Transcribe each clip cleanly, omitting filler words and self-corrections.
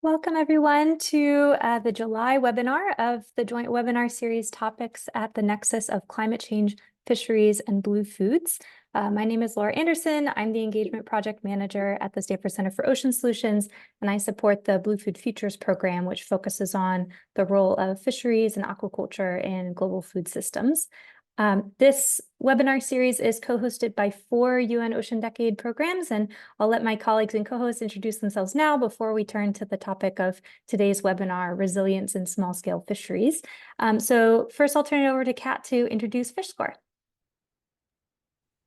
Welcome everyone to the July webinar of the joint webinar series topics at the nexus of climate change, fisheries, and blue foods. My name is Laura Anderson. I'm the engagement project manager at the Stanford Center for Ocean Solutions, and I support the Blue Food Futures program, which focuses on the role of fisheries and aquaculture in global food systems. This webinar series is co-hosted by 4 UN Ocean Decade programs, and I'll let my colleagues and co-hosts introduce themselves now before we turn to the topic of today's webinar, resilience in small-scale fisheries. So first I'll turn it over to Kat to introduce FishSCORE.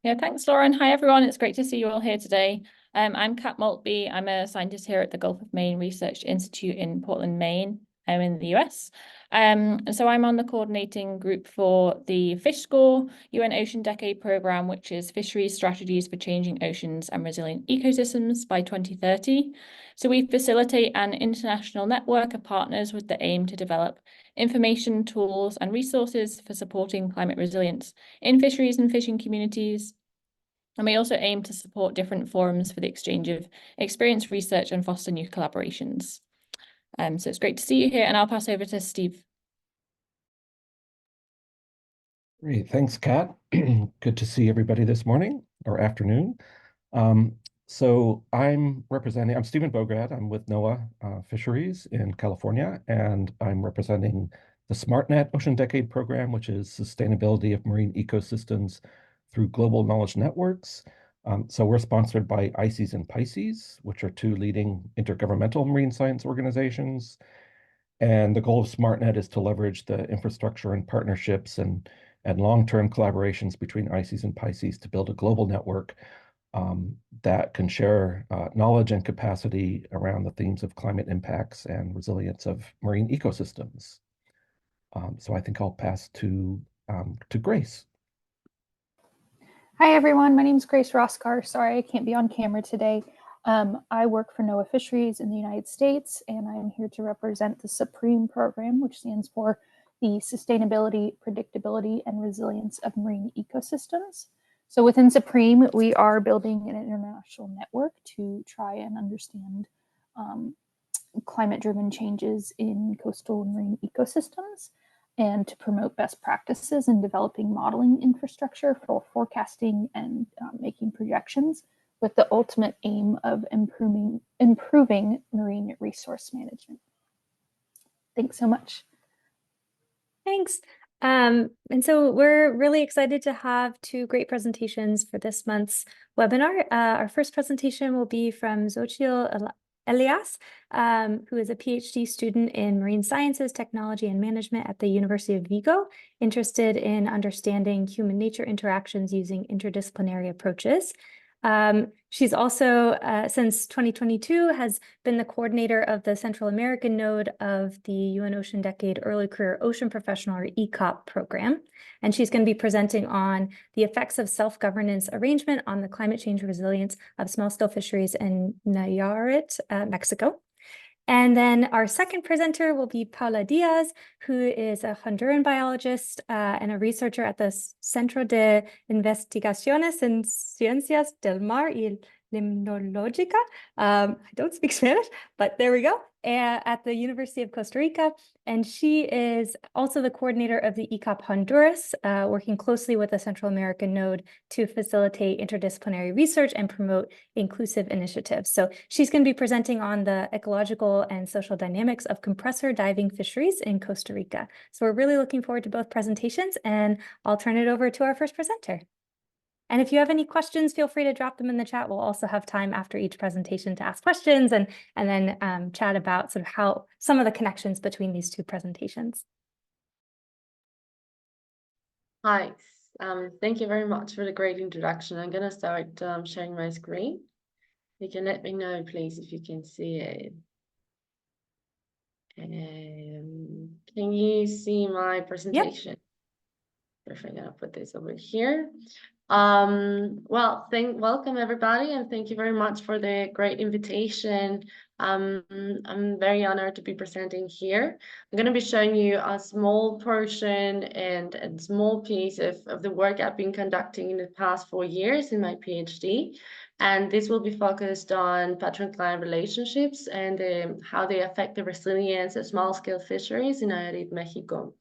Yeah, thanks, Lauren. Hi, everyone. It's great to see you all here today. I'm Kat Maltby. I'm a scientist here at the Gulf of Maine Research Institute in Portland, Maine, in the US. And so I'm on the coordinating group for the FishSCORE UN Ocean Decade Program, which is Fisheries Strategies for Changing Oceans and Resilient Ecosystems by 2030. So we facilitate an international network of partners with the aim to develop information, tools, and resources for supporting climate resilience in fisheries and fishing communities. And we also aim to support different forums for the exchange of experience, research, and foster new collaborations. So it's great to see you here, and I'll pass over to Steve. Great, thanks, Kat. Good to see everybody this morning or afternoon. So I'm Stephen Bograd. I'm with NOAA Fisheries in California, and I'm representing the SmartNet Ocean Decade Program, which is sustainability of marine ecosystems through global knowledge networks. So we're sponsored by ICES and Pisces, which are 2 leading intergovernmental marine science organizations. And the goal of SmartNet is to leverage the infrastructure and partnerships and long-term collaborations between ICES and Pisces to build a global network that can share knowledge and capacity around the themes of climate impacts and resilience of marine ecosystems. So I think I'll pass to Grace. Hi, everyone. My name is Grace Roskar. Sorry, I can't be on camera today. I work for NOAA Fisheries in the United States, and I'm here to represent the SUPREME program, which stands for the Sustainability, Predictability, and Resilience of Marine Ecosystems. So within SUPREME, we are building an international network to try and understand climate-driven changes in coastal and marine ecosystems, and to promote best practices in developing modeling infrastructure for forecasting and making projections, with the ultimate aim of improving marine resource management. Thanks so much. Thanks. And so we're really excited to have 2 great presentations for this month's webinar. Our first presentation will be from Xochitl Elías, who is a PhD student in marine sciences, technology, and management at the University of Vigo, interested in understanding human-nature interactions using interdisciplinary approaches. She's also, since 2022, has been the coordinator of the Central American node of the UN Ocean Decade Early Career Ocean Professional, or ECOP program. And she's going to be presenting on the effects of self-governance arrangement on the climate change resilience of small-scale fisheries in Nayarit, Mexico. And then our second presenter will be Paola Díaz, who is a Honduran biologist and a researcher at the Centro de Investigaciones en Ciencias del Mar y Limnología. I don't speak Spanish, but there we go, at the University of Costa Rica. And she is also the coordinator of the ECOP Honduras, working closely with the Central American node to facilitate interdisciplinary research and promote inclusive initiatives. So she's going to be presenting on the ecological and social dynamics of compressor diving fisheries in Costa Rica. So we're really looking forward to both presentations, and I'll turn it over to our first presenter. And if you have any questions, feel free to drop them in the chat. We'll also have time after each presentation to ask questions and then chat about sort of how some of the connections between these 2 presentations. Hi, thank you very much for the great introduction. I'm going to start sharing my screen. You can let me know, please, if you can see it. Can you see my presentation? Yep. Perfect. I'll put this over here. Welcome everybody, and thank you very much for the great invitation. I'm very honored to be presenting here. I'm going to be showing you a small portion and a small piece of the work I've been conducting in the past 4 years in my PhD. And this will be focused on patron-client relationships and how they affect the resilience of small-scale fisheries in Nayarit, Mexico.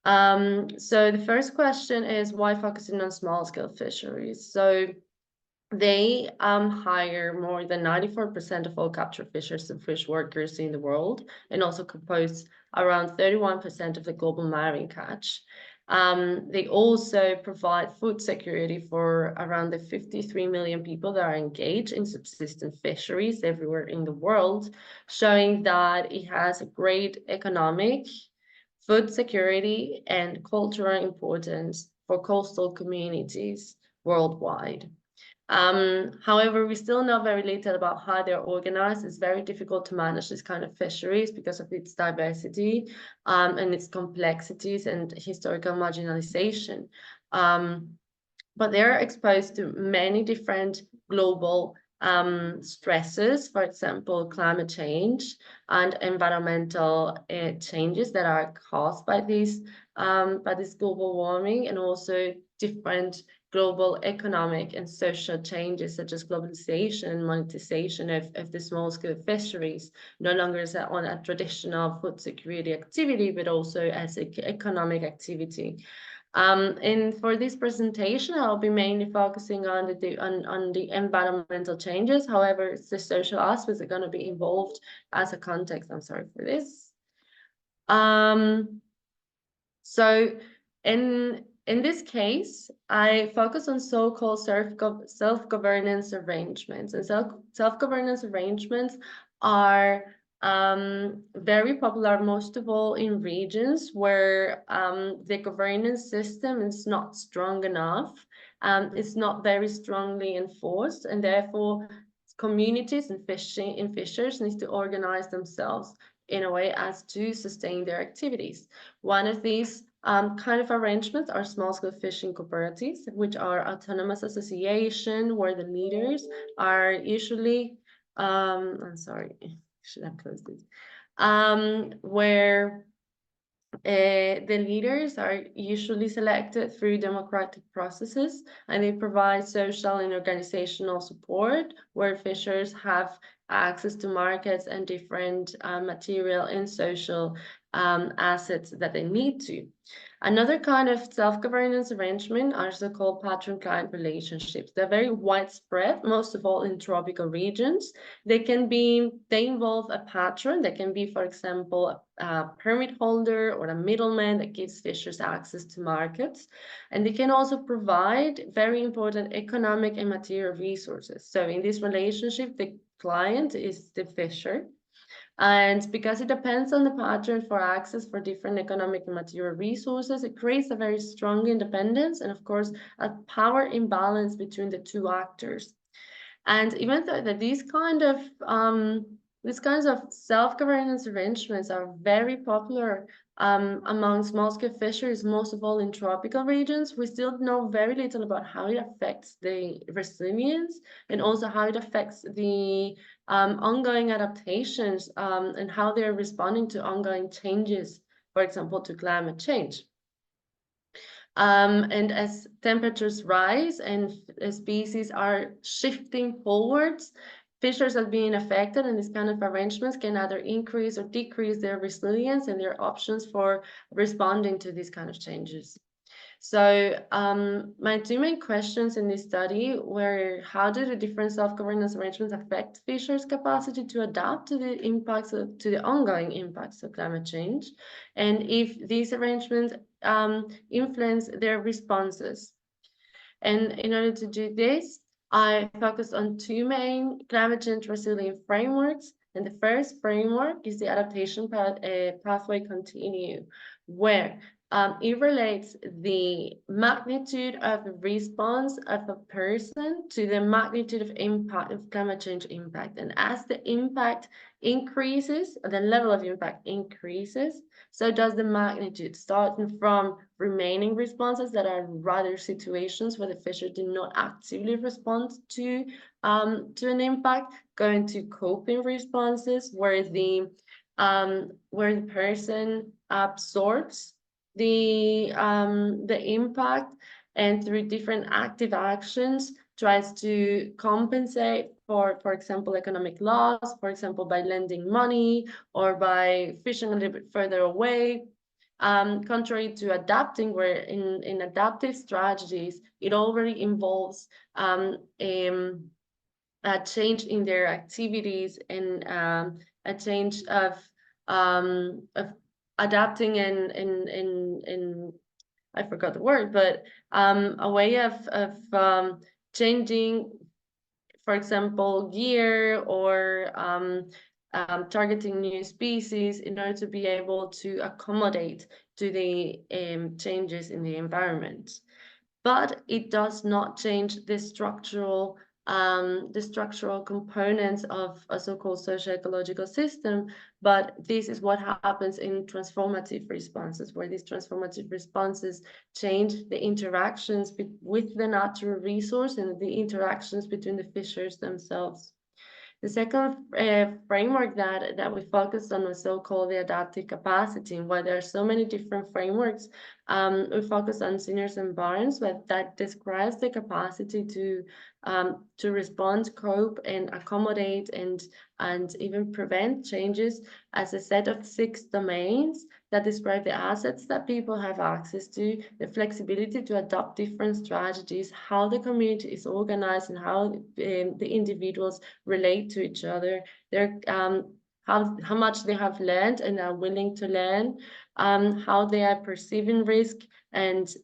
So the first question is, why focusing on small-scale fisheries? So they hire more than 94% of all captured fishers and fish workers in the world, and also compose around 31% of the global marine catch. They also provide food security for around the 53 million people that are engaged in subsistence fisheries everywhere in the world, showing that it has a great economic, food security, and cultural importance for coastal communities worldwide. However, we still know very little about how they're organized. It's very difficult to manage this kind of fisheries because of its diversity and its complexities and historical marginalization. But they're exposed to many different global stresses, for example, climate change and environmental changes that are caused by this global warming, and also different global economic and social changes such as globalization and monetization of the small-scale fisheries, no longer as on a traditional food security activity, but also as an economic activity. And for this presentation, I'll be mainly focusing on the environmental changes. However, the social aspects are going to be involved as a context. I'm sorry for this. So in this case, I focus on so-called self-governance arrangements. And self-governance arrangements are very popular, most of all in regions where the governance system is not strong enough. It's not very strongly enforced, and therefore communities and fishers need to organize themselves in a way as to sustain their activities. One of these kind of arrangements are small-scale fishing cooperatives, which are autonomous association where the leaders are usually, I'm sorry, I should have closed this, where the leaders are usually selected through democratic processes, and they provide social and organizational support where fishers have access to markets and different material and social assets that they need to. Another kind of self-governance arrangement are so-called patron-client relationships. They're very widespread, most of all in tropical regions. They involve a patron that can be, for example, a permit holder or a middleman that gives fishers access to markets. And they can also provide very important economic and material resources. So in this relationship, the client is the fisher. And because it depends on the patron for access for different economic and material resources, it creates a very strong independence and, of course, a power imbalance between the two actors. And even though that these kinds of self-governance arrangements are very popular among small-scale fisheries, most of all in tropical regions, we still know very little about how it affects the resilience and also how it affects the ongoing adaptations and how they're responding to ongoing changes, for example, to climate change. And as temperatures rise and species are shifting forwards, fishers are being affected, and these kind of arrangements can either increase or decrease their resilience and their options for responding to these kind of changes. So my two main questions in this study were, how do the different self-governance arrangements affect fishers' capacity to adapt to the impacts to the ongoing impacts of climate change, and if these arrangements influence their responses? And in order to do this, I focused on two main climate change resilient frameworks. And the first framework is the adaptation pathway continue, where it relates the magnitude of the response of a person to the magnitude of impact of climate change impact. And as the impact increases, the level of impact increases, so does the magnitude, starting from remaining responses that are rather situations where the fisher did not actively respond to an impact, going to coping responses where the person absorbs the impact, and through different active actions tries to compensate for example, economic loss, for example, by lending money or by fishing a little bit further away. Contrary to adapting, where in adaptive strategies, it already involves a change in their activities and a change of adapting and I forgot the word, but a way of changing, for example, gear or targeting new species in order to be able to accommodate to the changes in the environment. But it does not change the structural components of a so-called socio-ecological system. But this is what happens in transformative responses, where these transformative responses change the interactions with the natural resource and the interactions between the fishers themselves. The second framework that we focused on was so-called the adaptive capacity. And while there are so many different frameworks, we focused on Sinners and Barnes, but that describes the capacity to respond, cope, and accommodate and even prevent changes as a set of 6 domains that describe the assets that people have access to, the flexibility to adopt different strategies, how the community is organized, and how the individuals relate to each other, their how much they have learned and are willing to learn, how they are perceiving risk and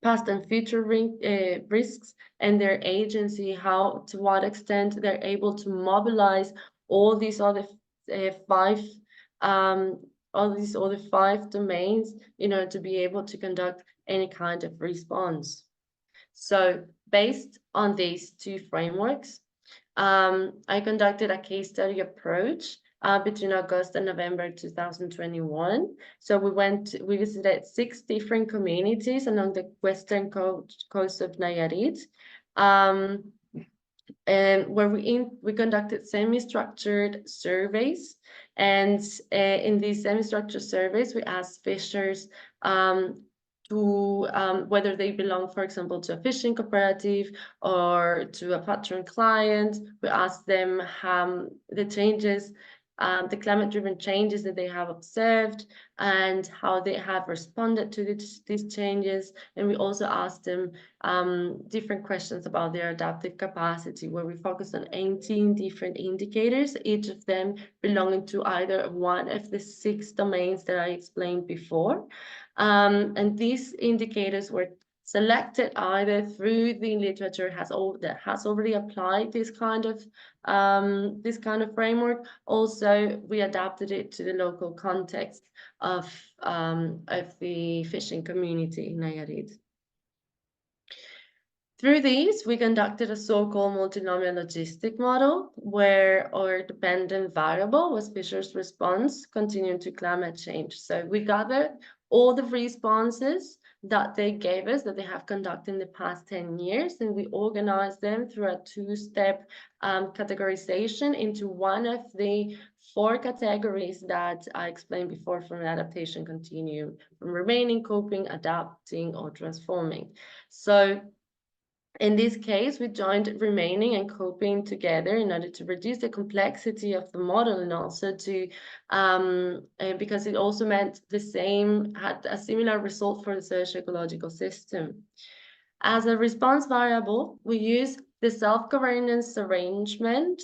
past and future risks, and their agency, to what extent they're able to mobilize all these other 5 domains in order to be able to conduct any kind of response. So based on these 2 frameworks, I conducted a case study approach between August and November 2021. So we visited 6 different communities along the western coast of Nayarit, and where we conducted semi-structured surveys. And in these semi-structured surveys, we asked fishers to whether they belong, for example, to a fishing cooperative or to a patron client. We asked them the changes, the climate-driven changes that they have observed and how they have responded to these changes. And we also asked them different questions about their adaptive capacity, where we focused on 18 different indicators, each of them belonging to either one of the 6 domains that I explained before. And these indicators were selected either through the literature that has already applied this kind of framework. Also, we adapted it to the local context of the fishing community in Nayarit. Through these, we conducted a so-called multinomial logistic model where our dependent variable was fishers' response continuing to climate change. So we gathered all the responses that they gave us, that they have conducted in the past 10 years, and we organized them through a 2-step categorization into one of the 4 categories that I explained before from an adaptation continuum, from remaining, coping, adapting, or transforming. So in this case, we joined remaining and coping together in order to reduce the complexity of the model, and also to because it also meant had a similar result for the socio-ecological system. As a response variable, we use the self-governance arrangement.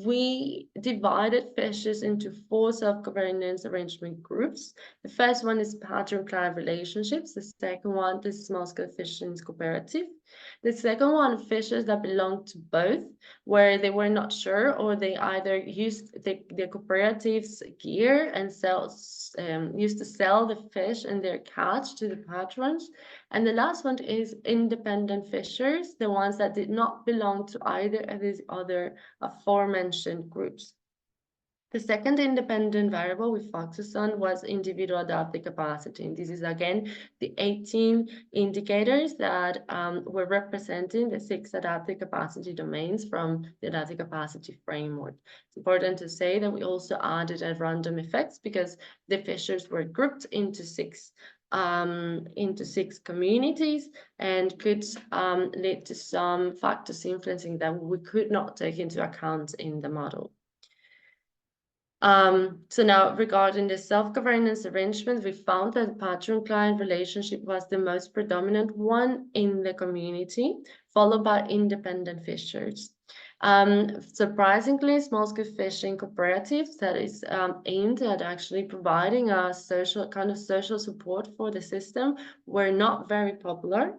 We divided fishes into 4 self-governance arrangement groups. The first one is patron-client relationships. The second one is small-scale fishing cooperative. The second one, fishes that belong to both, where they were not sure, or they either used the cooperative's gear and used to sell the fish and their catch to the patrons. And the last one is independent fishers, the ones that did not belong to either of these other aforementioned groups. The second independent variable we focused on was individual adaptive capacity. And this is, again, the 18 indicators that were representing the 6 adaptive capacity domains from the adaptive capacity framework. It's important to say that we also added a random effects because the fishers were grouped into 6 into 6 communities, and could lead to some factors influencing that we could not take into account in the model. So now regarding the self-governance arrangement, we found that patron-client relationship was the most predominant one in the community, followed by independent fishers. Surprisingly, small-scale fishing cooperatives that is aimed at actually providing a social support for the system were not very popular.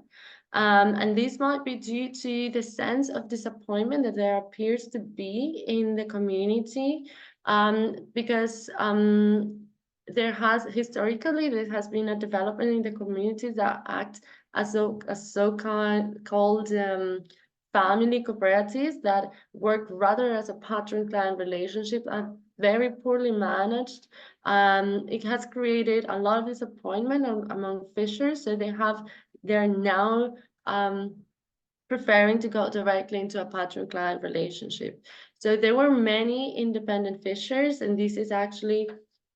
And this might be due to the sense of disappointment that there appears to be in the community, because there has been a development in the communities that act as so-called family cooperatives that work rather as a patron-client relationship and very poorly managed. It has created a lot of disappointment among fishers, so they're now preferring to go directly into a patron-client relationship. So there were many independent fishers, and this is actually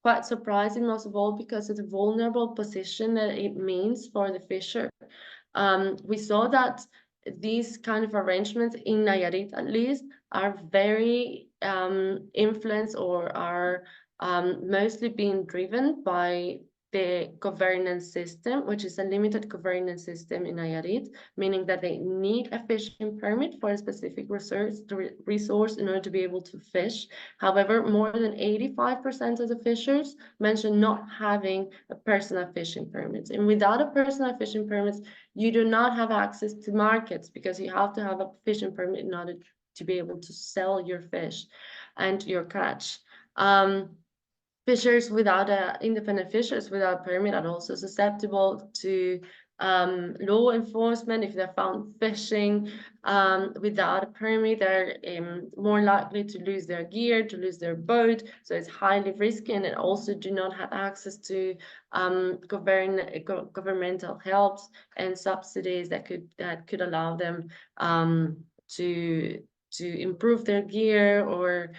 quite surprising, most of all because of the vulnerable position that it means for the fisher. We saw that these kind of arrangements in Nayarit, at least, are very influenced or are mostly being driven by the governance system, which is a limited governance system in Nayarit, meaning that they need a fishing permit for a specific resource in order to be able to fish. However, more than 85% of the fishers mentioned not having a personal fishing permit. And without a personal fishing permit, you do not have access to markets because you have to have a fishing permit in order to be able to sell your fish and your catch. Independent fishers without permit are also susceptible to law enforcement. If they're found fishing without a permit, they're more likely to lose their gear, to lose their boat. So it's highly risky, and it also do not have access to governmental helps and subsidies that could allow them to improve their gear, or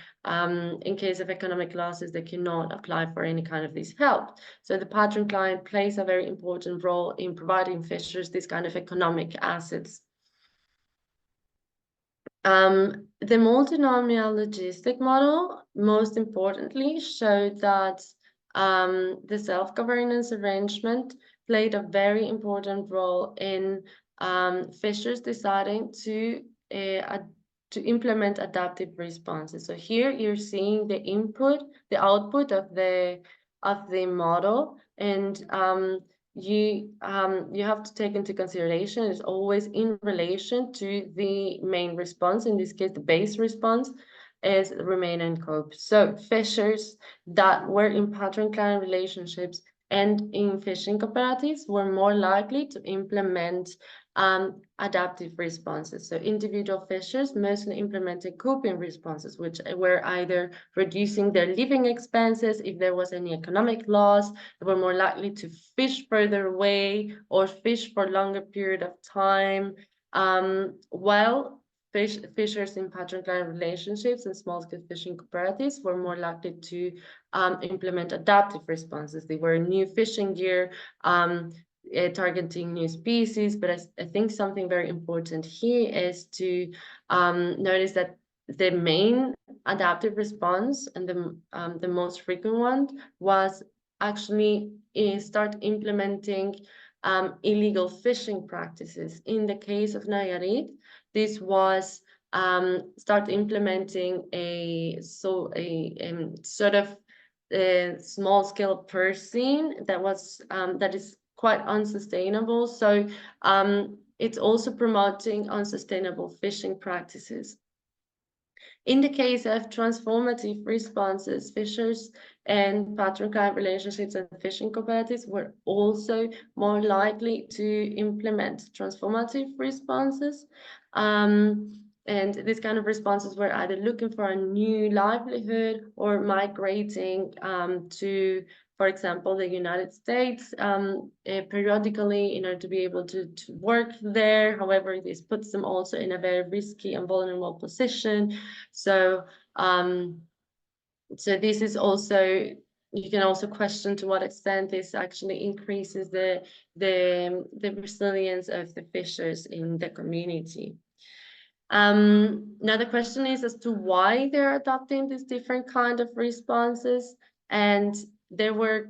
in case of economic losses, they cannot apply for any kind of this help. So the patron-client plays a very important role in providing fishers this kind of economic assets. The multinomial logistic model, most importantly, showed that the self-governance arrangement played a very important role in fishers deciding to implement adaptive responses. So here you're seeing the output of the model, and you have to take into consideration it's always in relation to the main response. In this case, the base response is remain and cope. So fishers that were in patron-client relationships and in fishing cooperatives were more likely to implement adaptive responses. So individual fishers mostly implemented coping responses, which were either reducing their living expenses. If there was any economic loss, they were more likely to fish further away or fish for a longer period of time, while fishers in patron-client relationships and small-scale fishing cooperatives were more likely to implement adaptive responses. They were new fishing gear, targeting new species. But I think something very important here is to notice that the main adaptive response and the most frequent one was actually start implementing illegal fishing practices. In the case of Nayarit, this was start implementing a sort of small-scale purseing that is quite unsustainable. So it's also promoting unsustainable fishing practices. In the case of transformative responses, fishers and patron-client relationships and fishing cooperatives were also more likely to implement transformative responses. And these kind of responses were either looking for a new livelihood or migrating to, for example, the United States periodically in order to be able to work there. However, this puts them also in a very risky and vulnerable position. So, so this is also, you can also question to what extent this actually increases the resilience of the fishers in the community. Now the question is as to why they're adopting these different kind of responses, and there were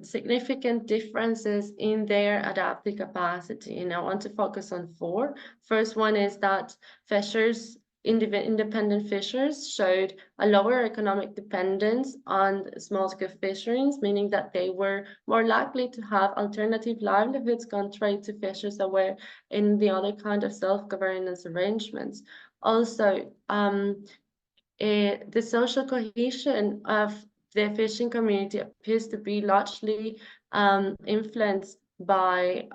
significant differences in their adaptive capacity, and I want to focus on 4. First one is that fishers, independent fishers, showed a lower economic dependence on small-scale fisheries, meaning that they were more likely to have alternative livelihoods contrary to fishers that were in the other kind of self-governance arrangements. Also, the social cohesion of the fishing community appears to be largely influenced by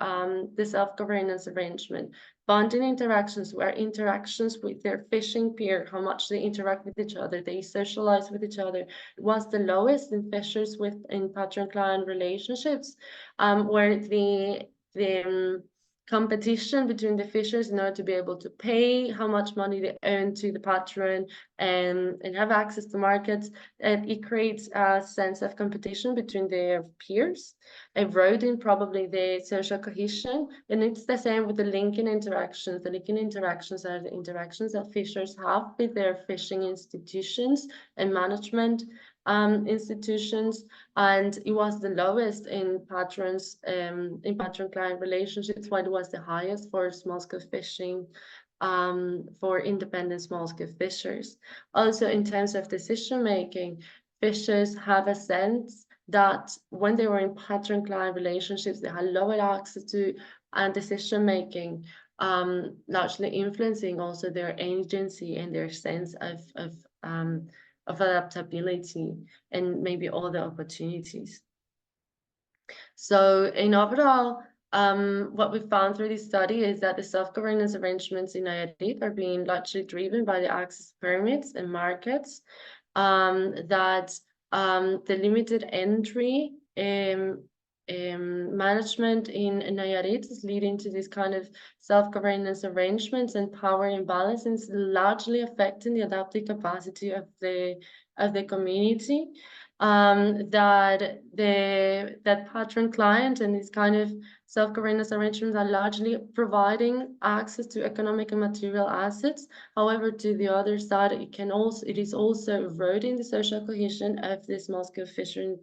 the self-governance arrangement. Bonding interactions were interactions with their fishing peer, how much they interact with each other, they socialize with each other, was the lowest in fishers in patron-client relationships, where the competition between the fishers in order to be able to pay how much money they earn to the patron and have access to markets, it creates a sense of competition between their peers, eroding probably the social cohesion. And it's the same with the linking interactions. The linking interactions are the interactions that fishers have with their fishing institutions and management institutions, and it was the lowest in patron-client relationships, while it was the highest for small-scale fishing, for independent small-scale fishers. Also, in terms of decision-making, fishers have a sense that when they were in patron-client relationships, they had lower access to decision-making, largely influencing also their agency and their sense of adaptability and maybe all the opportunities. So in overall, what we found through this study is that the self-governance arrangements in Nayarit are being largely driven by the access permits and markets, that the limited entry management in Nayarit is leading to this kind of self-governance arrangements and power imbalances, largely affecting the adaptive capacity of the community. That patron-client and these kind of self-governance arrangements are largely providing access to economic and material assets. However, to the other side, it is also eroding the social cohesion of the small-scale fishing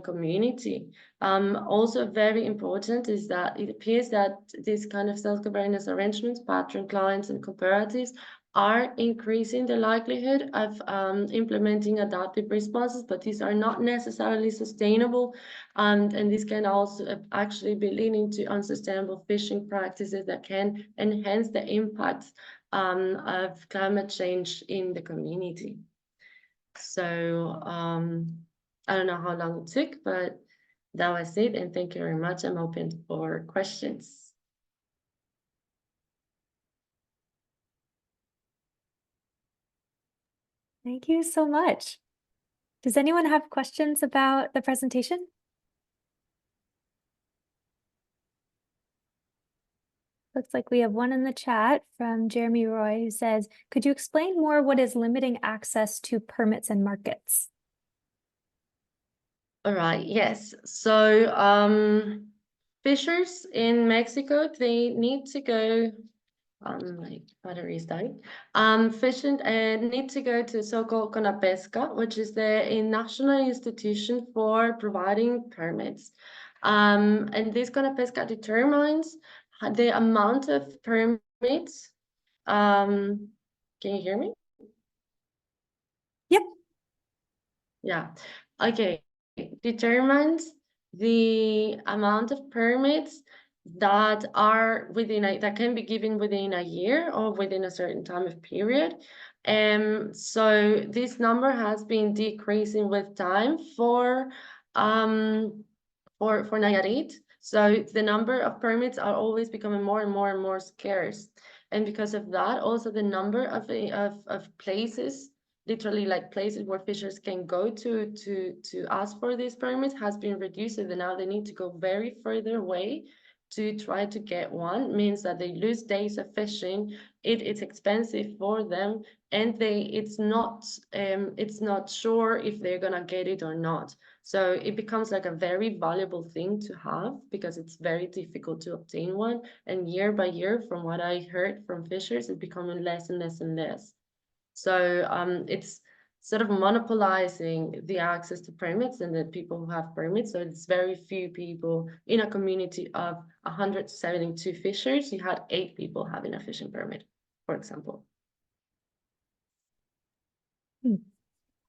community. Also very important is that it appears that these kind of self-governance arrangements, patron clients and cooperatives, are increasing the likelihood of implementing adaptive responses, but these are not necessarily sustainable, and this can also actually be leading to unsustainable fishing practices that can enhance the impacts of climate change in the community. So I don't know how long it took, but that was it, and thank you very much. I'm open for questions. Thank you so much. Does anyone have questions about the presentation? Looks like we have one in the chat from Jeremy Roy, who says, could you explain more what is limiting access to permits and markets? All right, yes. So fishers in Mexico, they need to go, my battery is dying. Fishing need to go to so-called CONAPESCA, which is the national institution for providing permits. And this CONAPESCA determines the amount of permits. Can you hear me? Yep. Yeah. Okay. Determines the amount of permits that are that can be given within a year or within a certain time of period. So this number has been decreasing with time for Nayarit. So the number of permits are always becoming more and more and more scarce. And because of that, also the number of places, literally like places where fishers can go to ask for these permits, has been reduced. And now they need to go very further away to try to get one means that they lose days of fishing. It's expensive for them, and it's not sure if they're gonna get it or not. So it becomes like a very valuable thing to have because it's very difficult to obtain one. And year by year, from what I heard from fishers, it's becoming less and less and less. So it's sort of monopolizing the access to permits and the people who have permits. So it's very few people in a community of 172 fishers. You had 8 people having a fishing permit, for example.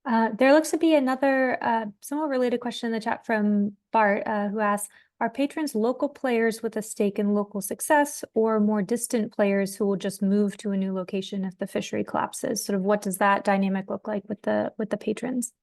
There looks to be another somewhat related question in the chat from Bart, who asks, are patrons local players with a stake in local success or more distant players who will just move to a new location if the fishery collapses? Sort of what does that dynamic look like with the patrons?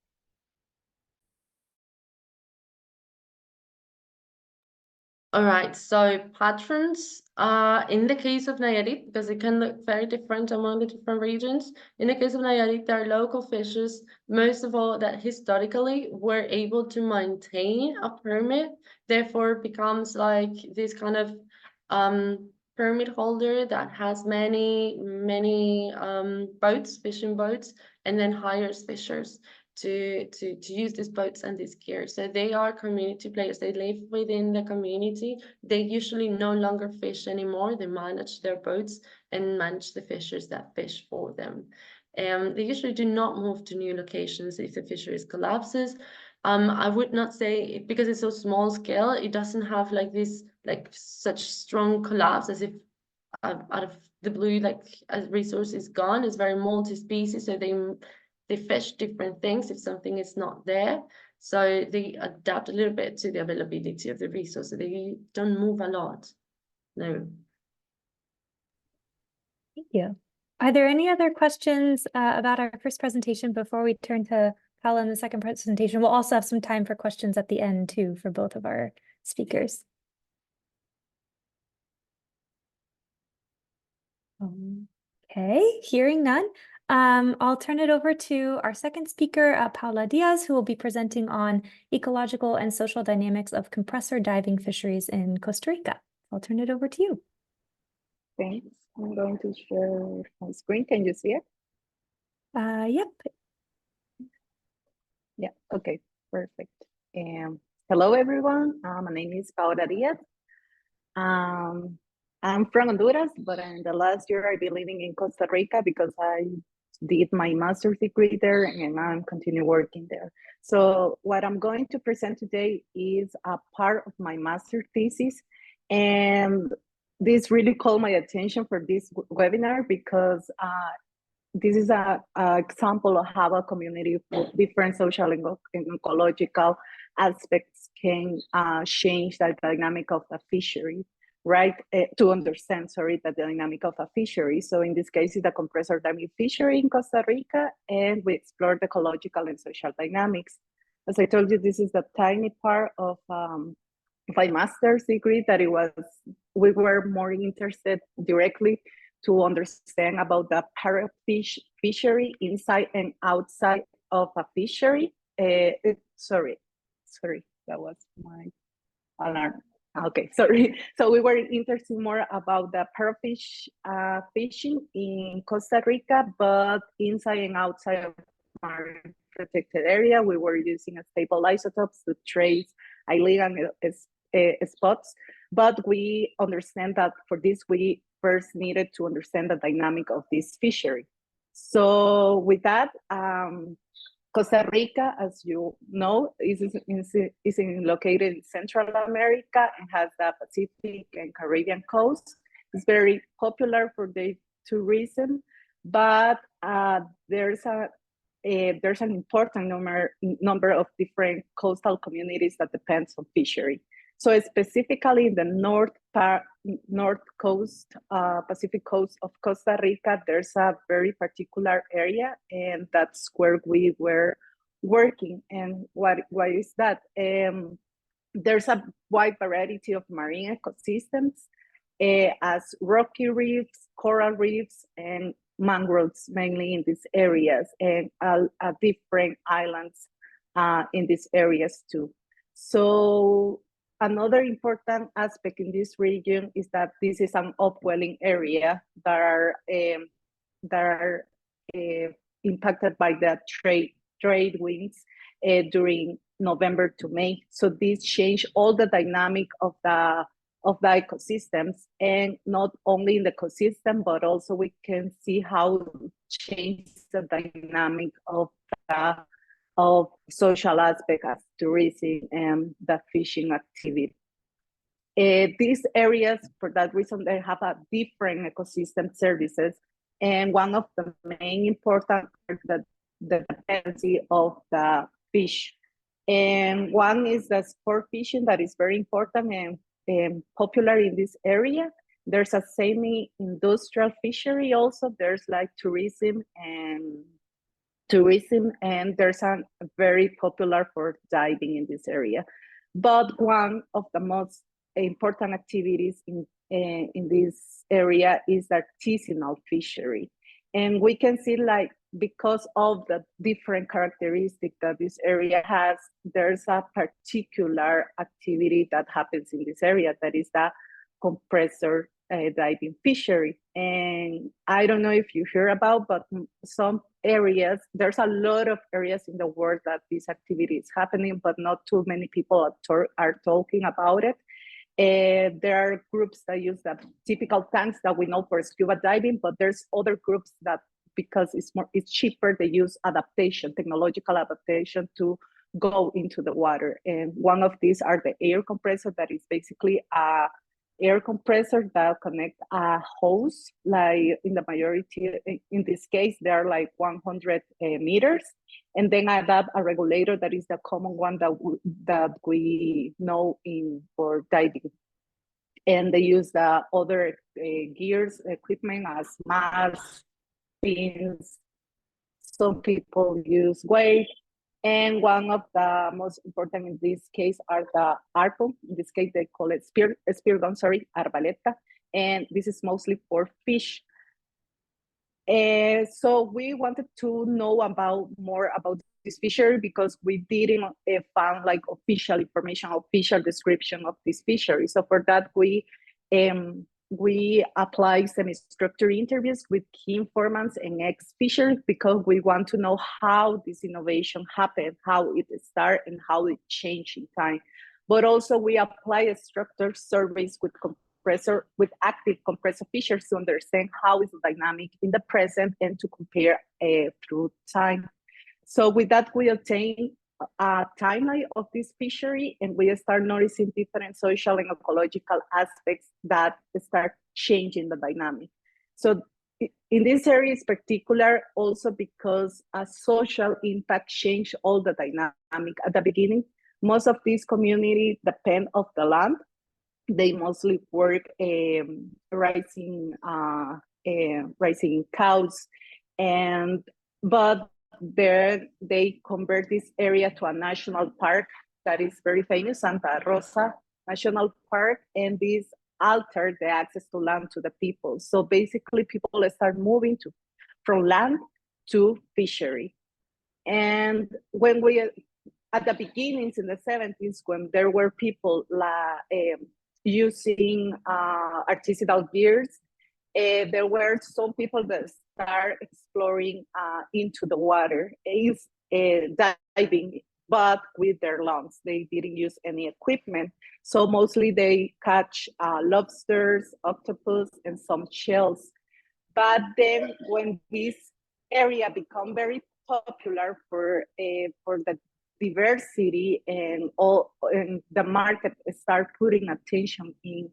All right, so patrons, in the case of Nayarit, because it can look very different among the different regions, in the case of Nayarit, there are local fishers, most of all that historically were able to maintain a permit, therefore becomes like this kind of permit holder that has many boats, fishing boats, and then hires fishers to use these boats and this gear. So they are community players. They live within the community. They usually no longer fish anymore. They manage their boats and manage the fishers that fish for them. They usually do not move to new locations if the fisheries collapses. I would not say, because it's so small scale, it doesn't have like this, like such strong collapse as if out of the blue, like a resource is gone. It's very multi-species, so they fish different things if something is not there. So they adapt a little bit to the availability of the resource. So they don't move a lot. No. Thank you. Are there any other questions about our first presentation before we turn to Paola in the second presentation? We'll also have some time for questions at the end too for both of our speakers. Okay, hearing none. I'll turn it over to our second speaker, Paola Díaz, who will be presenting on ecological and social dynamics of compressor diving fisheries in Costa Rica. I'll turn it over to you. Thanks. I'm going to share my screen. Can you see it? Yep. Yeah, okay, perfect. Hello, everyone. My name is Paola Díaz. I'm from Honduras, but in the last year I've been living in Costa Rica because I did my master's degree there and I'm continue working there. So what I'm going to present today is a part of my master thesis, and this really called my attention for this webinar because this is an example of how a community with different social and ecological aspects can change the dynamic of the fishery, right? To understand, the dynamic of a fishery. So in this case, it's the compressor diving fishery in Costa Rica, and we explored the ecological and social dynamics. As I told you, this is the tiny part of my master's degree that we were more interested directly to understand about the parrotfish fishery inside and outside of a fishery. Sorry, that was my alarm. Okay, sorry. So we were interested more about the parrotfish fishing in Costa Rica, but inside and outside of our protected area, we were using a stable isotopes to trace illegal spots. But we understand that for this, we first needed to understand the dynamic of this fishery. So with that, Costa Rica, as you know, is located in Central America and has the Pacific and Caribbean coast. It's very popular for the tourism, but there's an important number of different coastal communities that depends on fishery. So specifically in the north coast, Pacific coast of Costa Rica, there's a very particular area, and that's where we were working. And what is that? There's a wide variety of marine ecosystems, as rocky reefs, coral reefs, and mangroves, mainly in these areas, and different islands in these areas too. So another important aspect in this region is that this is an upwelling area that are impacted by the trade winds during November to May. So this changed all the dynamic of the ecosystems, and not only in the ecosystem, but also we can see how it changes the dynamic of social aspect as tourism and the fishing activity. These areas, for that reason, they have a different ecosystem services, and one of the main important is the dependency of the fish. And one is the sport fishing that is very important and popular in this area. There's a semi-industrial fishery also. There's like tourism, and there's a very popular for diving in this area. But one of the most important activities in this area is artisanal fishery. And we can see, like, because of the different characteristics that this area has, there's a particular activity that happens in this area, that is the compressor diving fishery. And I don't know if you hear about, but some areas, there's a lot of areas in the world that this activity is happening, but not too many people are talking about it. There are groups that use the typical tanks that we know for scuba diving, but there's other groups that, because it's cheaper, they use technological adaptation to go into the water. And one of these are the air compressor, that is basically a air compressor that connect a hose, like in the majority, in this case, they are like 100 meters. And then adapt a regulator that is the common one that we know for diving. And they use the other gears, equipment as masks, fins. Some people use weight. And one of the most important in this case are the harpoon. In this case, they call it spear gun, arbaleta. And this is mostly for fish. So we wanted to know more about this fishery, because we didn't find like official information, official description of this fishery. So for that, we apply semi-structured interviews with key informants and ex-fishers, because we want to know how this innovation happened, how it started, and how it changed in time. But also we apply structured surveys with active compressor fishers to understand how is the dynamic in the present and to compare through time. So with that, we obtain a timeline of this fishery, and we start noticing different social and ecological aspects that start changing the dynamic. So in this area is particular also because a social impact changed all the dynamic. At the beginning, most of these communities depend on the land. They mostly work raising cows, but they convert this area to a national park that is very famous, Santa Rosa National Park, and this altered the access to land to the people. So basically, people start moving from land to fishery. And when at the beginnings in the 70s, when there were people using artisanal gears, there were some people that start exploring into the water, diving, but with their lungs. They didn't use any equipment. So mostly they catch lobsters, octopus, and some shells. But then when this area become very popular for the diversity and the market start putting attention in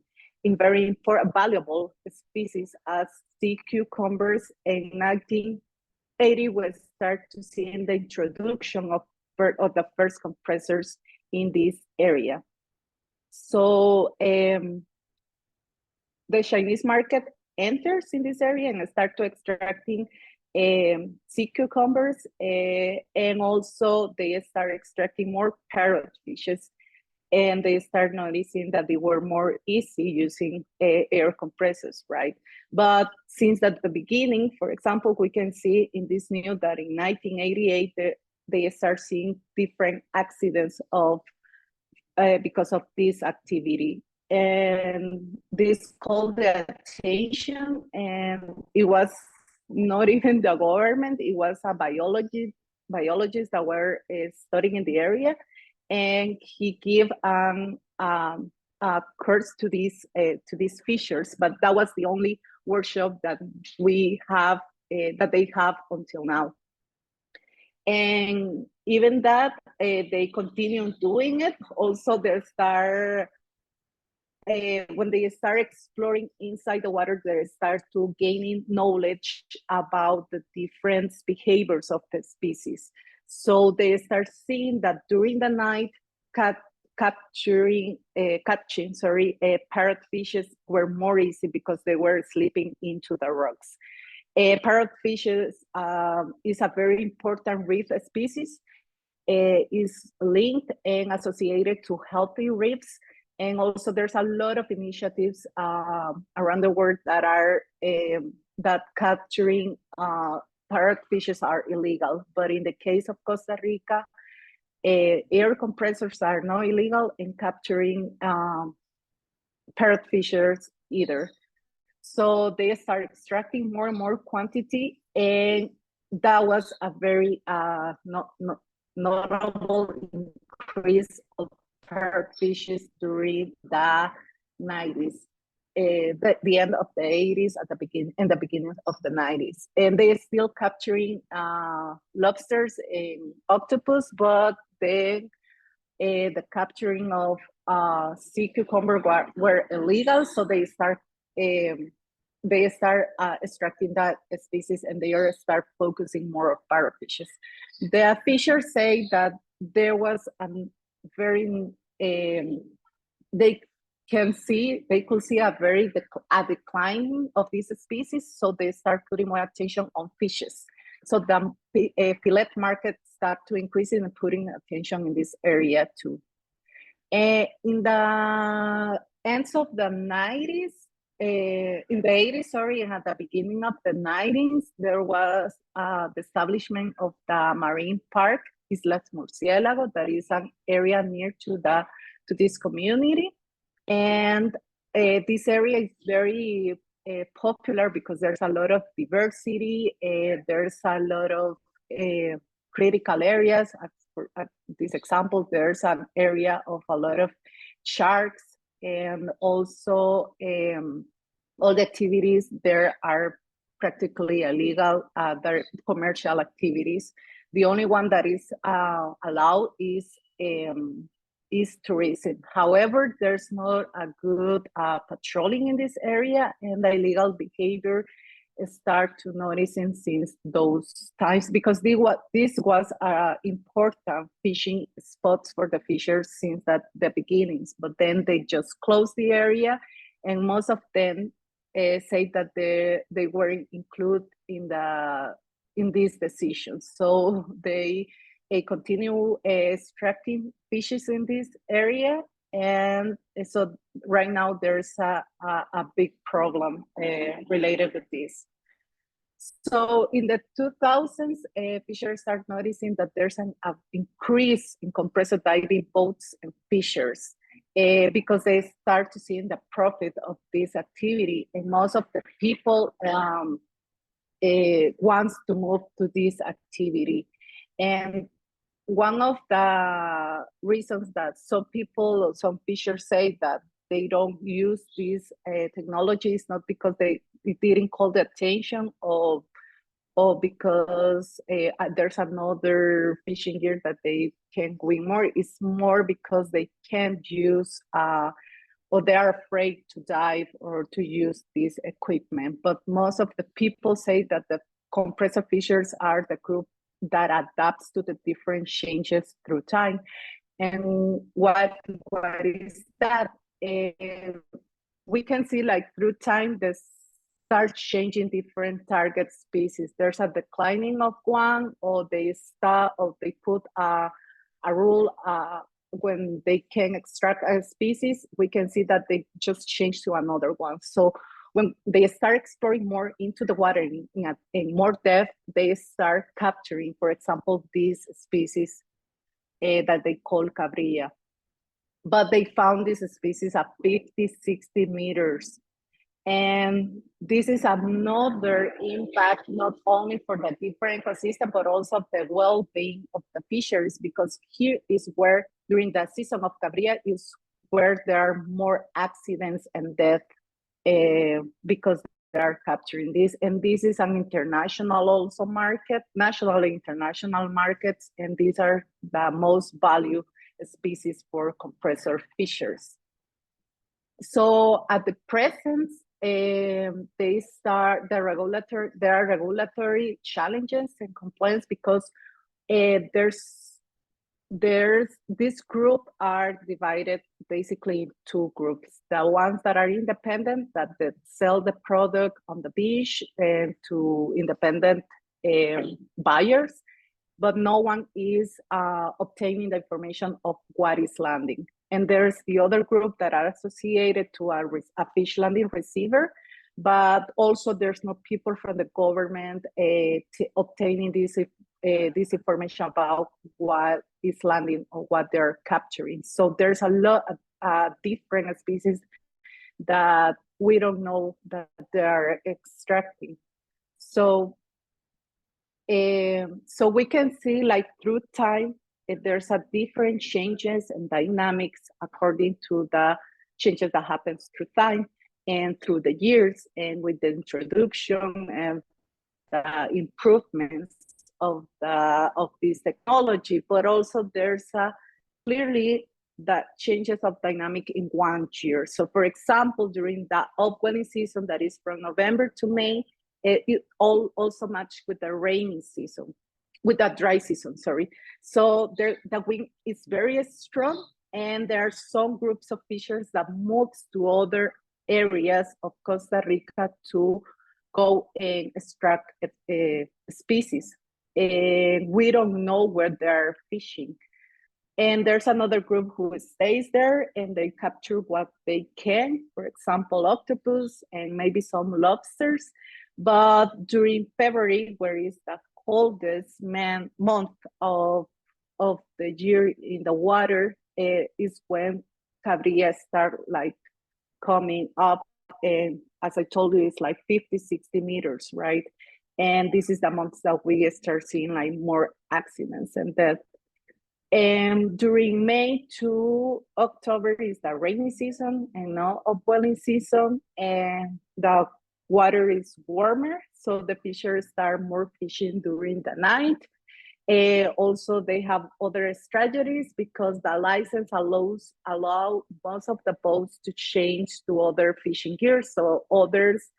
very important, valuable species as sea cucumbers, in 1980 we start to see the introduction of the first compressors in this area. So the Chinese market enters in this area and start to extracting sea cucumbers, and also they start extracting more parrot fishes, and they start noticing that they were more easy using air compressors, right? But since at the beginning, for example, we can see in this news that in 1988 they start seeing different accidents of because of this activity. And this called the attention, and it was not even the government, it was a biologists that were studying in the area, and he gave a course to these fishers, but that was the only workshop that we have that they have until now. And even that, they continue doing it. Also, they start when they start exploring inside the water, they start to gaining knowledge about the different behaviors of the species. So they start seeing that during the night, catching parrotfishes were more easy because they were sleeping into the rocks. Parrotfishes is a very important reef species. Is linked and associated to healthy reefs. And also there's a lot of initiatives around the world that are that capturing parrotfishes are illegal. But in the case of Costa Rica, air compressors are not illegal, and capturing parrotfishes either. So they start extracting more and more quantity, and that was a very notable increase of parrotfishes during the 90s, the end of the 80s, at the beginning of the 90s, and they're still capturing lobsters and octopus, but then the capturing of sea cucumber were illegal, so they start extracting that species, and they start focusing more on parrotfishes. The fishers say that there was a very they could see a decline of these species, so they start putting more attention on fishes. So the fillet market start to increase and putting attention in this area too. In the ends of the 90s, in the 80s, sorry, and at the beginning of the 90s, there was the establishment of the marine park, Islas Murciélago, that is an area near to this community. And this area is very popular because there's a lot of diversity, there's a lot of critical areas. For this example, there's an area of a lot of sharks, and also all the activities there are practically illegal. They're commercial activities. The only one that is allowed is tourism. However, there's not a good patrolling in this area, and the illegal behavior start to noticing since those times, because this was important fishing spots for the fishers since the beginnings. But then they just closed the area, and most of them say that they weren't included in these decisions. So they continue extracting fishes in this area, and so right now there's a big problem related with this. So in the 2000s, fishers start noticing that there's an increase in compressor diving boats and fishers because they start to see the profit of this activity, and most of the people wants to move to this activity. And one of the reasons that some fishers say that they don't use this technology is not because they didn't call the attention or because there's another fishing gear that they can win more. It's more because they can't use or they are afraid to dive or to use this equipment. But most of the people say that the compressor fishers are the group that adapts to the different changes through time. And what is that? We can see like through time, this starts changing different target species. There's a declining of one, or they put a rule when they can extract a species, we can see that they just change to another one. So when they start exploring more into the water in more depth, they start capturing, for example, these species that they call cabrilla. but they found this species at 50, 60 meters. And this is another impact, not only for the different ecosystem, but also the well-being of the fisheries, because here is where, during the season of Cabria, is where there are more accidents and death because they are capturing this. And this is an international also market, national and international markets, and these are the most valued species for compressor fishers. So at the present, there are regulatory challenges and complaints because this group are divided basically in two groups. The ones that are independent, that sell the product on the beach and to independent buyers, but no one is obtaining the information of what is landing. And there's the other group that are associated to a fish landing receiver, but also there's no people from the government obtaining this information about what is landing or what they're capturing. So there's a lot of different species that we don't know that they're extracting. So we can see, like, through time, there's a different changes and dynamics according to the changes that happens through time and through the years, and with the introduction and the improvements of this technology. But also there's clearly the changes of dynamic in 1 year. So for example, during the upwelling season, that is from November to May, it also matched with the rainy season, with the dry season, sorry. So the wind is very strong, and there are some groups of fishers that moves to other areas of Costa Rica to go and extract species. And we don't know where they're fishing. And there's another group who stays there and they capture what they can, for example, octopus and maybe some lobsters. But during February, where is the coldest month of the year in the water, is when Cabria start like coming up. And as I told you, it's like 50, 60 meters, right? And this is the months that we start seeing like more accidents and death. And during May to October is the rainy season and now upwelling season, and the water is warmer, so the fishers start more fishing during the night. Also, they have other strategies because the license allow most of the boats to change to other fishing gear. So others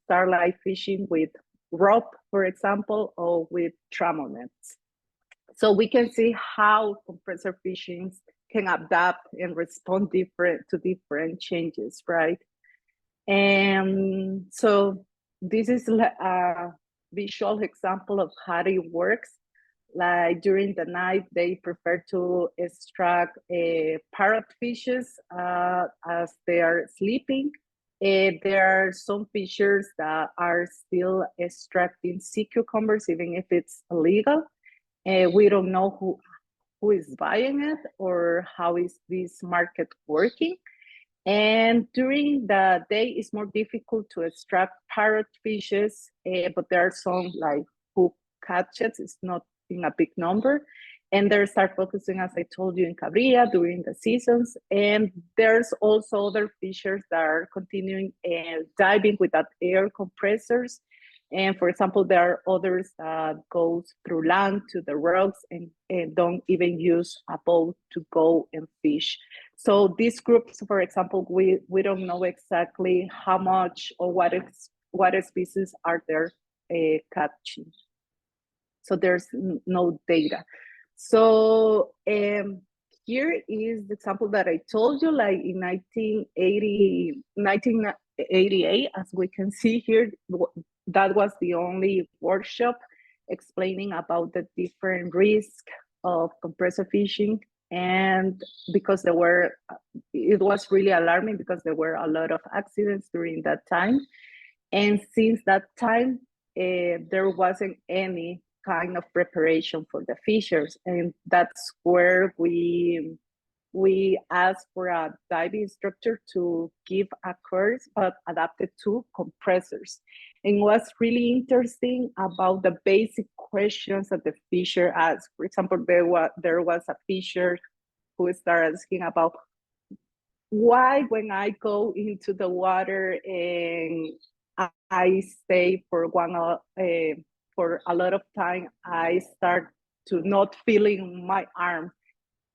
start like fishing with rope, for example, or with trammel nets. So we can see how compressor fishing can adapt and respond to different changes, right? And so this is a visual example of how it works. Like during the night, they prefer to extract parrotfishes as they are sleeping. There are some fishers that are still extracting sea cucumbers, even if it's illegal. We don't know who is buying it or how is this market working. And during the day, it's more difficult to extract parrotfishes, but there are some like who catch it. It's not in a big number. And they start focusing, as I told you, in Cabria during the seasons. And there's also other fishers that are continuing diving with that air compressors. And for example, there are others that go through land to the rocks and don't even use a boat to go and fish. So these groups, for example, we don't know exactly how much or what species are there catching. So there's no data. So here is the example that I told you, like in 1988, as we can see here, that was the only workshop explaining about the different risks of compressor fishing. And because it was really alarming because there were a lot of accidents during that time. And since that time, there wasn't any kind of preparation for the fishers. And that's where we we asked for a diving instructor to give a course, but adapted to compressors. And what's really interesting about the basic questions that the fisher asked. For example, there was a fisher who started asking about why, when I go into the water and I stay for for a lot of time, I start to not feeling my arm.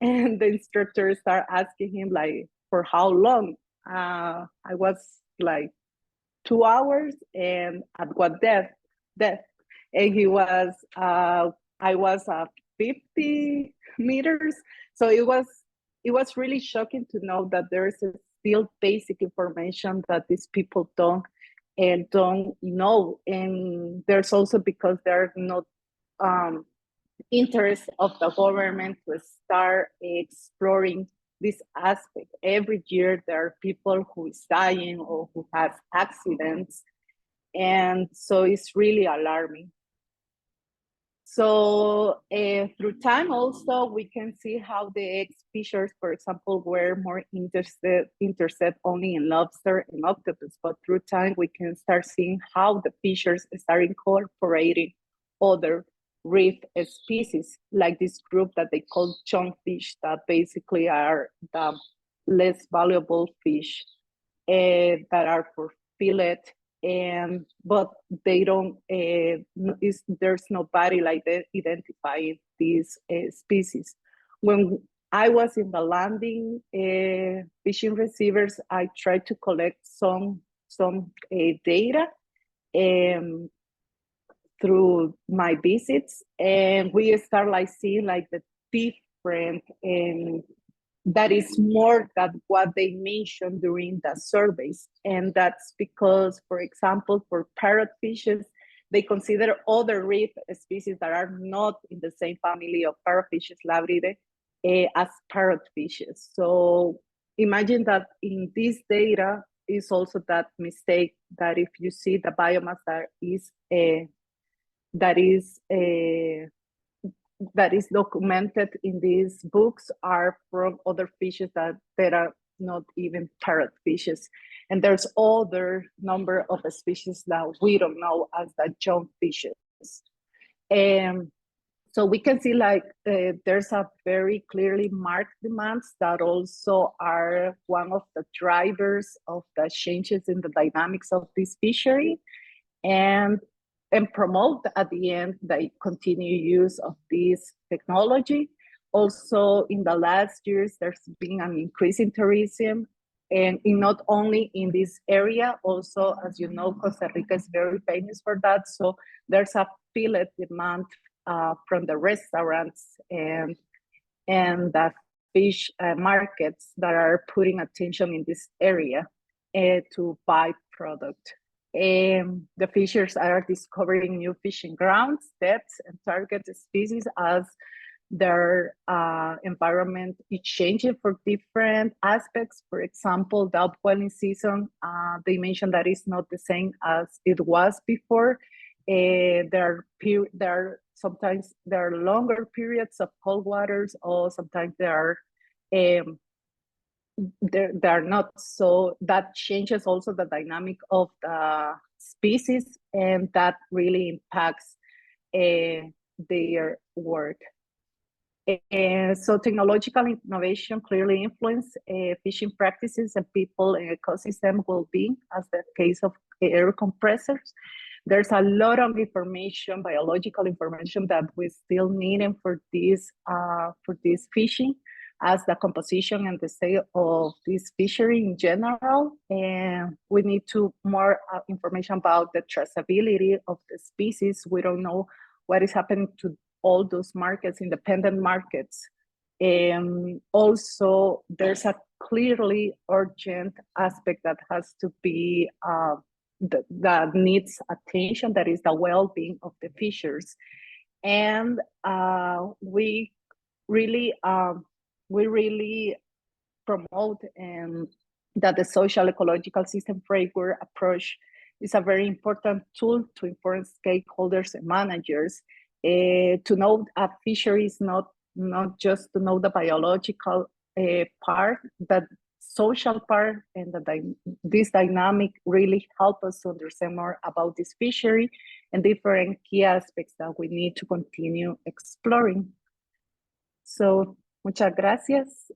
And the instructor started asking him like, for how long? I was like 2 hours, and at what depth? And he was, I was 50 meters. So it was really shocking to know that there is still basic information that these people don't know. And there's also because they're not interest of the government to start exploring this aspect. Every year there are people who is dying or who has accidents, and so it's really alarming. So through time also we can see how the ex-fishers, for example, were more interested only in lobster and octopus, but through time we can start seeing how the fishers start incorporating other reef species, like this group that they call chunkfish, that basically are the less valuable fish that are for fillet, but they don't, there's nobody like that identifying these species. When I was in the landing fishing receivers, I tried to collect some data through my visits, and we start like seeing like the different, and that is more than what they mentioned during the surveys. And that's because, for example, for parrotfishes, they consider other reef species that are not in the same family of parrotfishes, Lavridae, as parrotfishes. So imagine that in this data is also that mistake that if you see the biomass that is documented in these books are from other fishes that are not even parrotfishes. And there's other number of species that we don't know as the junkfishes. And so we can see like there's a very clearly marked demands that also are one of the drivers of the changes in the dynamics of this fishery, and promote at the end the continued use of this technology. Also, in the last years, there's been an increase in tourism, and not only in this area, also, as you know, Costa Rica is very famous for that. So there's a fillet demand from the restaurants and the fish markets that are putting attention in this area to buy product. The fishers are discovering new fishing grounds, depths, and target species as their environment is changing for different aspects. For example, the upwelling season, they mentioned that it's not the same as it was before. Sometimes there are longer periods of cold waters, or sometimes there are not. So that changes also the dynamic of the species, and that really impacts their work. So technological innovation clearly influence fishing practices and people and ecosystem well-being, as the case of air compressors. There's a lot of information, biological information, that we still need for this fishing, as the composition and the state of this fishery in general. And we need more information about the traceability of the species. We don't know what is happening to all those markets, independent markets. And also, there's a clearly urgent aspect that has to be that needs attention, that is the well-being of the fishers. And we really promote that the social ecological system framework approach is a very important tool to inform stakeholders and managers to know a fishery is not just to know the biological part, that social part, and this dynamic really help us to understand more about this fishery and different key aspects that we need to continue exploring. So, muchas gracias.